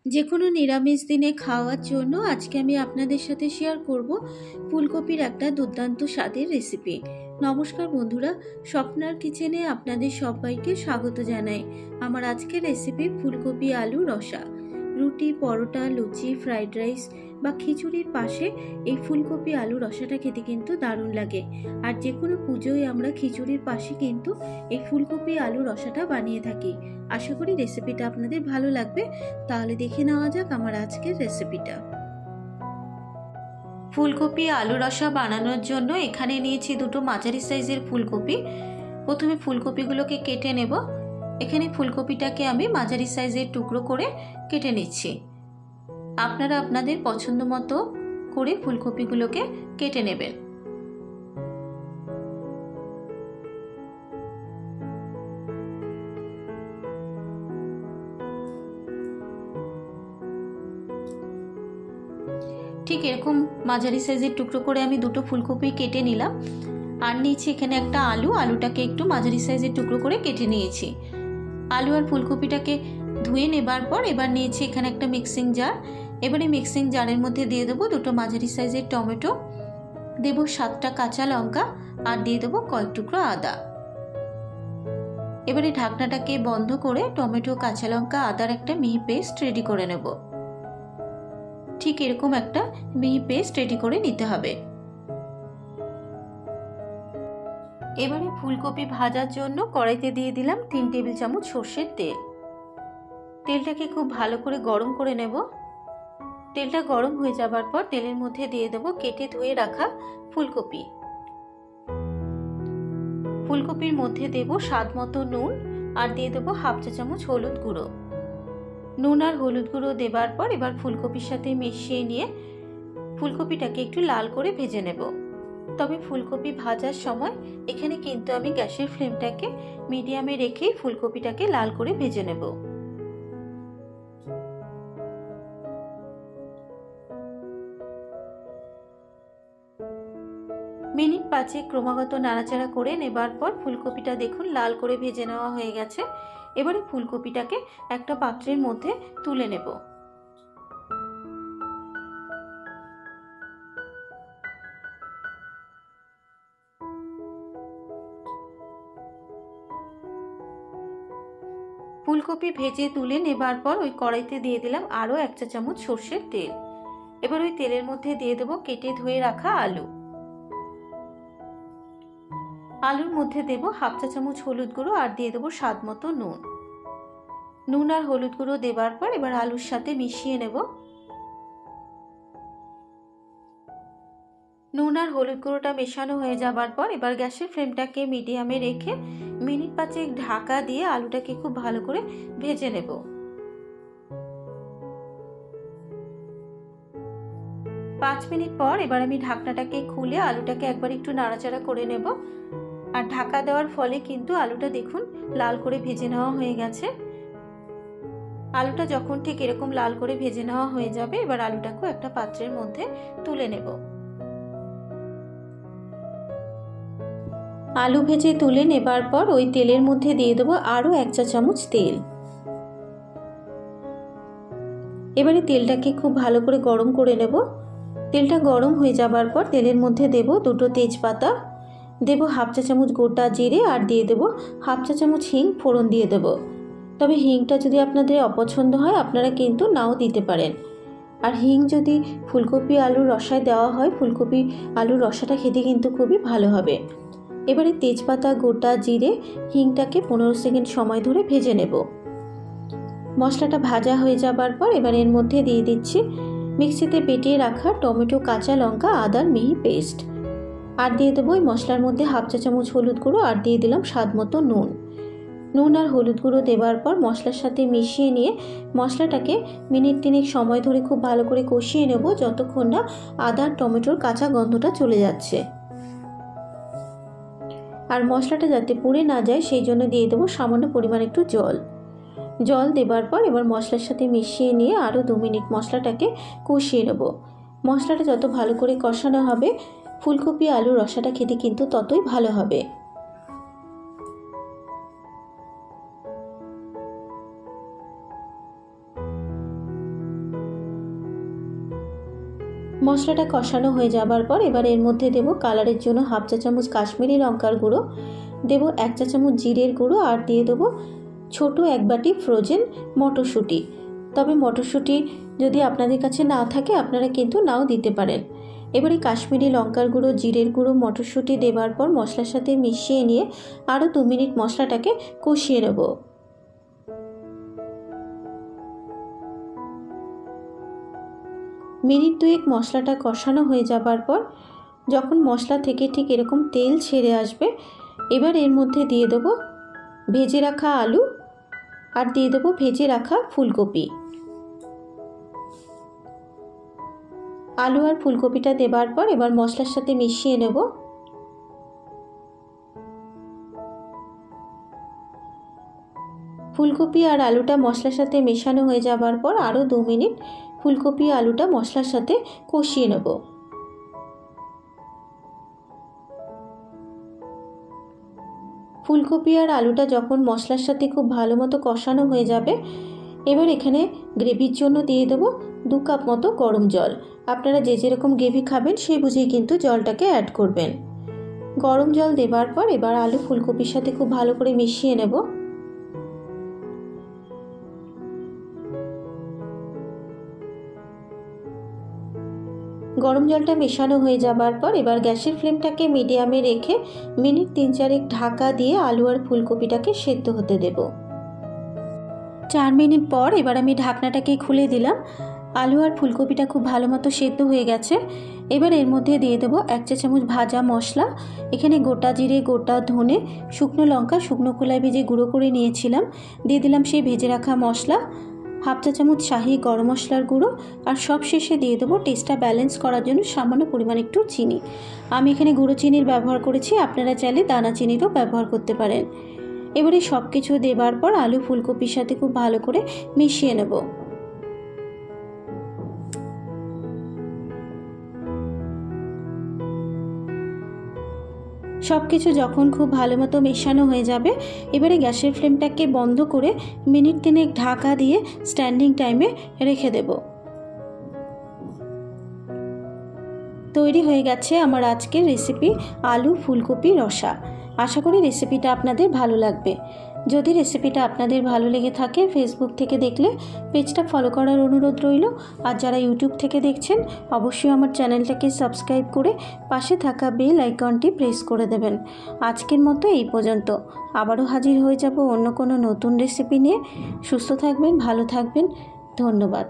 যে কোনো নিরামিষ দিনে খাওয়ার জন্য আজকে আমি আপনাদের সাথে শেয়ার করব ফুলকপির একটা দুর্দান্ত স্বাদের রেসিপি। নমস্কার বন্ধুরা, স্বপ্নার কিচেনে আপনাদের সবাইকে স্বাগত জানাই। আমার আজকের রেসিপি ফুলকপি আলু রসা। রুটি, পরোটা, লুচি, ফ্রাইড রাইস বা খিচুড়ির পাশে এই ফুলকপি আলু রসাটা খেতে কিন্তু দারুণ লাগে। আর যে কোনো পুজোয় আমরা খিচুড়ির পাশে কিন্তু এই ফুলকপি আলু রসাটা বানিয়ে থাকি। আশা করি রেসিপিটা আপনাদের ভালো লাগবে। তাহলে দেখে নেওয়া যাক আমার আজকের রেসিপিটা। ফুলকপি আলু রসা বানানোর জন্য এখানে নিয়েছি দুটো মাঝারি সাইজের ফুলকপি। প্রথমে ফুলকপিগুলোকে কেটে নেব। এখানে ফুলকপিটাকে আমি মাঝারি সাইজের টুকরো করে কেটে নিচ্ছি। আপনারা আপনাদের পছন্দ মতো করে ফুলকপিগুলোকে কেটে নেবেন। ঠিক এরকম মাঝারি সাইজের টুকরো করে আমি দুটো ফুলকপি কেটে নিলাম। আর নিয়েছি এখানে একটা আলুটাকে একটু মাঝারি সাইজের টুকরো করে কেটে নিয়েছি। আলু আর ফুলকপিটাকে ধুয়ে নেবার পর এবার নিয়েছি এখানে একটা মিক্সিং জার। এবারে মিক্সিং জারের মধ্যে দিয়ে দেবো দুটো মাঝারি সাইজের টমেটো, দেবো 7টা কাঁচা লঙ্কা আর দিয়ে দেবো কয়েক টুকরো আদা। এবারে ঢাকনাটাকে বন্ধ করে টমেটো, কাঁচা লঙ্কা, আদার একটা মিহি পেস্ট রেডি করে নেব। ঠিক এরকম একটা মিহি পেস্ট রেডি করে নিতে হবে। এবারে ফুলকপি ভাজার জন্য কড়াইতে দিয়ে দিলাম 3 টেবিল চামচ সর্ষের তেল। তেলটাকে খুব ভালো করে গরম করে নেব। তেলটা গরম হয়ে যাবার পর তেলের মধ্যে দিয়ে দেবো কেটে ধুয়ে রাখা ফুলকপি। ফুলকপির মধ্যে দেব স্বাদ মতো নুন আর দিয়ে দেবো 1/2 চা চামচ হলুদ গুঁড়ো। নুন আর হলুদ গুঁড়ো দেবার পর এবার ফুলকপির সাথে মিশিয়ে নিয়ে ফুলকপিটাকে একটু লাল করে ভেজে নেব। তবে ফুলকপি ভাজার সময় এখানে কিন্তু আমি গ্যাসের ফ্লেমটাকে মিডিয়ামে রেখেই ফুলকপিটাকে লাল করে ভেজে নেব। মিনিট 5 ক্রমাগত নাড়াচাড়া করে নেবার পর ফুলকপিটা দেখুন লাল করে ভেজে নেওয়া হয়ে গেছে। এবারে ফুলকপিটাকে একটা পাত্রের মধ্যে তুলে নেব। ফুলকপি ভেজে তুলে নেবার পর ওই কড়াইতে দিয়ে দিলাম আরও 1 চা চামচ সর্ষের তেল। এবার ওই তেলের মধ্যে দিয়ে দেবো কেটে ধুয়ে রাখা আলু। আলুর মধ্যে দেবো 1/2 চা চামচ হলুদ গুঁড়ো আর দিয়ে দেবো স্বাদ মতো নুন। নুন আর হলুদ গুঁড়ো দেবার পর এবার আলুর সাথে মিশিয়ে নেব। নুন আর হলুদ গুঁড়োটা মেশানো হয়ে যাবার পর এবার গ্যাসের ফ্লেমটাকে মিডিয়ামে রেখে মিনিট 5 ঢাকা দিয়ে আলুটাকে খুব ভালো করে ভেজে নেব। 5 মিনিট পর এবার আমি ঢাকনাটাকে খুলে আলুটাকে একবার একটু নাড়াচাড়া করে নেব। আর ঢাকা দেওয়ার ফলে কিন্তু আলুটা দেখুন লাল করে ভেজে নেওয়া হয়ে গেছে। আলুটা যখন ঠিক এরকম লাল করে ভেজে নেওয়া হয়ে যাবে এবার আলুটাকে একটা পাত্রের মধ্যে তুলে নেব। আলু ভেজে তুলে নেবার পর ওই তেলের মধ্যে দিয়ে দেবো আরও 1 চা চামচ তেল। এবারে তেলটাকে খুব ভালো করে গরম করে নেব। তেলটা গরম হয়ে যাবার পর তেলের মধ্যে দেব দুটো তেজপাতা, দেব 1/2 চা চামচ গোটা জিরে আর দিয়ে দেব 1/2 চা চামচ হিং ফোড়ন দিয়ে দেব। তবে হিংটা যদি আপনাদের অপছন্দ হয় আপনারা কিন্তু নাও দিতে পারেন। আর হিং যদি ফুলকপি আলুর রসায় দেওয়া হয় ফুলকপি আলুর রসাটা খেতে কিন্তু খুবই ভালো হবে। এবারে তেজপাতা, গোটা জিরে, হিংটাকে 15 সেকেন্ড সময় ধরে ভেজে নেব। মশলাটা ভাজা হয়ে যাবার পর এবার এর মধ্যে দিয়ে দিচ্ছি মিক্সিতে বেটে রাখা টমেটো, কাঁচা লঙ্কা, আদার মিহি পেস্ট। আর দিয়ে দেবো ওই মশলার মধ্যে 1/2 চা চামচ হলুদ গুঁড়ো আর দিয়ে দিলাম স্বাদ মতো নুন। নুন আর হলুদ গুঁড়ো দেবার পর মশলার সাথে মিশিয়ে নিয়ে মশলাটাকে মিনিট 3 সময় ধরে খুব ভালো করে কষিয়ে নেব যতক্ষণ না আদা, টমেটোর কাঁচা গন্ধটা চলে যাচ্ছে। আর মশলাটা যাতে পুড়ে না যায় সেই জন্য দিয়ে দেবো সামান্য পরিমাণ একটু জল দেবার পর এবার মশলার সাথে মিশিয়ে নিয়ে আরও 2 মিনিট মশলাটাকে কষিয়ে নেব। মশলাটা যত ভালো করে কষানো হবে ফুলকপি আলুর রসাটা খেতে কিন্তু ততই ভালো হবে। মশলাটা কষানো হয়ে যাবার পর এবার এর মধ্যে দেব কালারের জন্য হাফ চা চামচ কাশ্মীরি লঙ্কার গুঁড়ো, দেব 1 চা চামচ জিরের গুঁড়ো আর দিয়ে দেবো ছোট 1 বাটি ফ্রোজেন মটরশুঁটি। তবে মটরশুঁটি যদি আপনাদের কাছে না থাকে আপনারা কিন্তু নাও দিতে পারেন। এবারে কাশ্মীরি লঙ্কার গুঁড়ো, জিরের গুঁড়ো, মটরশুঁটি দেবার পর মশলার সাথে মিশিয়ে নিয়ে আরও 2 মিনিট মশলাটাকে কষিয়ে নেব। মিনিট 2 মশলাটা কষানো হয়ে যাবার পর যখন মশলা থেকে ঠিক এরকম তেল ছেড়ে আসবে এবার এর মধ্যে দিয়ে দেবো ভেজে রাখা আলু আর দিয়ে দেবো ভেজে রাখা ফুলকপি। আলু আর ফুলকপিটা দেবার পর এবার মশলার সাথে মিশিয়ে নেব। ফুলকপি আর আলুটা মশলার সাথে মেশানো হয়ে যাবার পর আরও 2 মিনিট ফুলকপি আলুটা মশলার সাথে কষিয়ে নেব। ফুলকপি আর আলুটা যখন মশলার সাথে খুব ভালো মতো কষানো হয়ে যাবে এবার এখানে গ্রেভির জন্য দিয়ে দেবো 2 কাপ মতো গরম জল। আপনারা যে যেরকম গ্রেভি খাবেন সেই বুঝেই কিন্তু জলটাকে অ্যাড করবেন। গরম জল দেবার পর এবার আলু ফুলকপির সাথে খুব ভালো করে মিশিয়ে নেব। গরম জলটা মেশানো হয়ে যাবার পর এবার গ্যাসের ফ্লেমটাকে মিডিয়ামে রেখে মিনিট 3-4 ঢাকা দিয়ে আলু আর ফুলকপিটাকে সেদ্ধ হতে দেব। 4 মিনিট পর এবার আমি ঢাকনাটাকে খুলে দিলাম। আলু আর ফুলকপিটা খুব ভালো মতো সেদ্ধ হয়ে গেছে। এবার এর মধ্যে দিয়ে দেবো 1 চা চামচ ভাজা মশলা। এখানে গোটা জিরে, গোটা ধনে, শুকনো লঙ্কা শুকনো খোলায় ভেজে গুঁড়ো করে নিয়েছিলাম। দিয়ে দিলাম সেই ভেজে রাখা মশলা, হাফ চা চামচ শাহি গরম মশলার গুঁড়ো আর সব শেষে দিয়ে দেবো টেস্টটা ব্যালেন্স করার জন্য সামান্য পরিমাণ একটু চিনি। আমি এখানে গুঁড়ো চিনির ব্যবহার করেছি, আপনারা চাইলে দানা চিনিরও ব্যবহার করতে পারেন। এবারে সব কিছু দেবার পর আলু ফুলকপির সাথে খুব ভালো করে মিশিয়ে নেব। সব কিছু যখন খুব ভালো মতো মেশানো হয়ে যাবে এবারে গ্যাসের ফ্লেমটাকে বন্ধ করে মিনিট 3 ঢাকা দিয়ে স্ট্যান্ডিং টাইমে রেখে দেব। তৈরি হয়ে গেছে আমার আজকের রেসিপি আলু ফুলকপি রসা। আশা করি রেসিপিটা আপনাদের ভালো লাগবে। যদি রেসিপিটা আপনাদের ভালো লেগে থাকে ফেসবুক থেকে দেখলে পেজটা ফলো করার অনুরোধ রইল। আর যারা ইউটিউব থেকে দেখছেন অবশ্যই আমার চ্যানেলটাকে সাবস্ক্রাইব করে পাশে থাকা বেল আইকনটি প্রেস করে দেবেন। আজকের মতো এই পর্যন্ত। আবারও হাজির হয়ে যাব অন্য কোনো নতুন রেসিপি নিয়ে। সুস্থ থাকবেন, ভালো থাকবেন। ধন্যবাদ।